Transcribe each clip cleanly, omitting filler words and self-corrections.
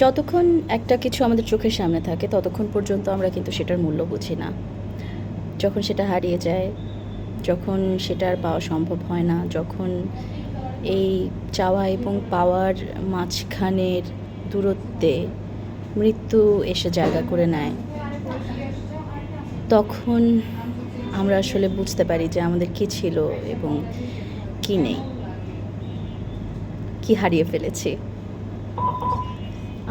যতক্ষণ একটা কিছু আমাদের চোখের সামনে থাকে ততক্ষণ পর্যন্ত আমরা কিন্তু সেটার মূল্য বুঝি না। যখন সেটা হারিয়ে যায়, যখন সেটা আর পাওয়া সম্ভব হয় না, যখন এই চাওয়া এবং পাওয়ার মাঝখানের দূরত্বে মৃত্যু এসে জায়গা করে নেয়, তখন আমরা আসলে বুঝতে পারি যে আমাদের কী ছিল এবং কী নেই, কী হারিয়ে ফেলেছি।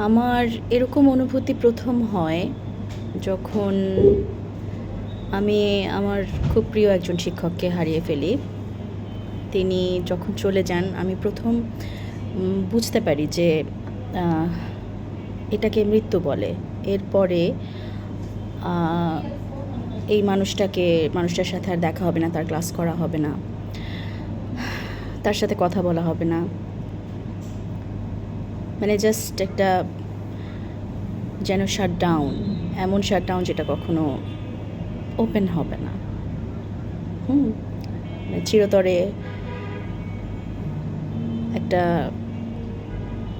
আমার এরকম অনুভূতি প্রথম হয় যখন আমি আমার খুব প্রিয় একজন শিক্ষককে হারিয়ে ফেলি। তিনি যখন চলে যান আমি প্রথম বুঝতে পারি যে এটাকে মৃত্যু বলে। এরপরে এই মানুষটার সাথে আর দেখা হবে না, তার ক্লাস করা হবে না, তার সাথে কথা বলা হবে না। মানে জাস্ট একটা যেন শাটডাউন, এমন শাটডাউন যেটা কখনো ওপেন হবে না। চিরতরে একটা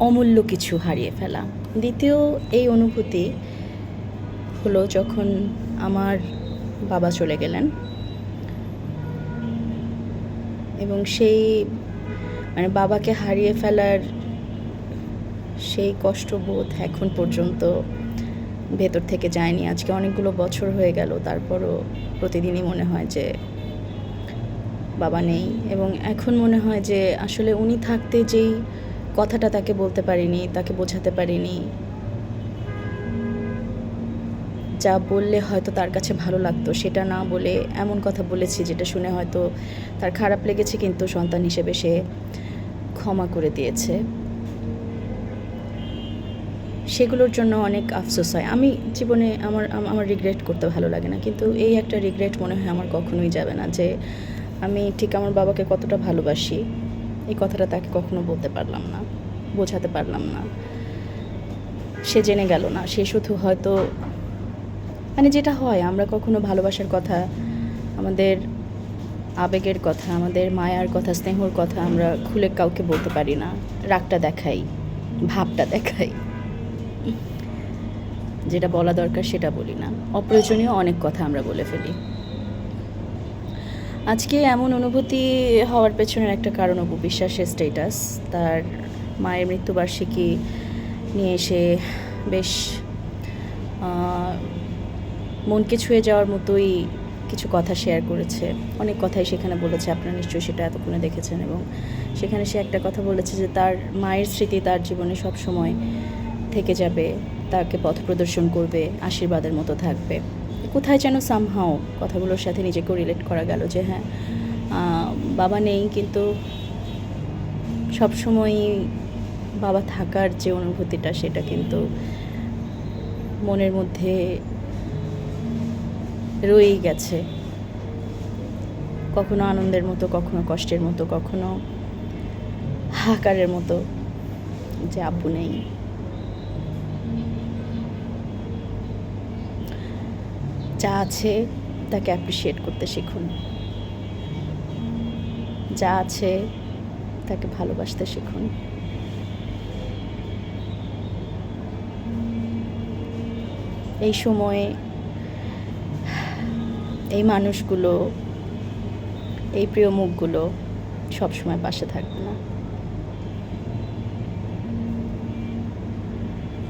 অমূল্য কিছু হারিয়ে ফেলা। দ্বিতীয় এই অনুভূতি হলো যখন আমার বাবা চলে গেলেন এবং সেই বাবাকে হারিয়ে ফেলার সেই কষ্টবোধ এখন পর্যন্ত ভেতর থেকে যায়নি। আজকে অনেকগুলো বছর হয়ে গেল, তারপরও প্রতিদিনই মনে হয় যে বাবা নেই। এবং এখন মনে হয় যে আসলে উনি থাকতে যেই কথাটা তাকে বলতে পারিনি, তাকে বোঝাতে পারিনি, যা বললে হয়তো তার কাছে ভালো লাগতো সেটা না বলে এমন কথা বলেছি যেটা শুনে হয়তো তার খারাপ লেগেছে, কিন্তু সন্তান হিসেবে সে ক্ষমা করে দিয়েছে। সেগুলোর জন্য অনেক আফসোস হয়। আমি জীবনে আমার রিগ্রেট করতে ভালো লাগে না, কিন্তু এই একটা রিগ্রেট মনে হয় আমার কখনোই যাবে না যে আমি ঠিক আমার বাবাকে কতটা ভালোবাসি এই কথাটা তাকে কখনো বলতে পারলাম না, বোঝাতে পারলাম না। সে জেনে গেল না, সে শুধু হয়তো যেটা হয়, আমরা কখনো ভালোবাসার কথা, আমাদের আবেগের কথা, আমাদের মায়ার কথা, স্নেহর কথা আমরা খুলে কাউকে বলতে পারি না। রাগটা দেখাই, ভাবটা দেখাই, যেটা বলা দরকার সেটা বলি না। অপ্রয়োজনীয় অনেক কথা আমরা বলে ফেলি। আজকে এমন অনুভূতি হওয়ার পেছনের একটা কারণ অপু বিশ্বাসের স্ট্যাটাস। তার মায়ের মৃত্যুবার্ষিকী নিয়ে এসে বেশ মনকে ছুঁয়ে যাওয়ার মতোই কিছু কথা শেয়ার করেছে। অনেক কথাই সেখানে বলেছে, আপনারা নিশ্চয়ই সেটা এতক্ষণে দেখেছেন। এবং সেখানে সে একটা কথা বলেছে যে তার মায়ের স্মৃতি তার জীবনে সব সময় থেকে যাবে, তাকে পথ প্রদর্শন করবে, আশীর্বাদের মতো থাকবে। কোথায় যেন সামহাও কথাগুলোর সাথে নিজেকেও রিলেট করা গেল যে হ্যাঁ, বাবা নেই, কিন্তু সবসময়ই বাবা থাকার যে অনুভূতিটা সেটা কিন্তু মনের মধ্যে রয়েই গেছে। কখনো আনন্দের মতো, কখনো কষ্টের মতো, কখনো হাহাকারের মতো যে আব্বু নেই। যা আছে তাকে অ্যাপ্রিসিয়েট করতে শিখুন, যা আছে তাকে ভালোবাসতে শিখুন। এই সময়ে এই মানুষগুলো, এই প্রিয় মুখগুলো সবসময় পাশে থাকবে না।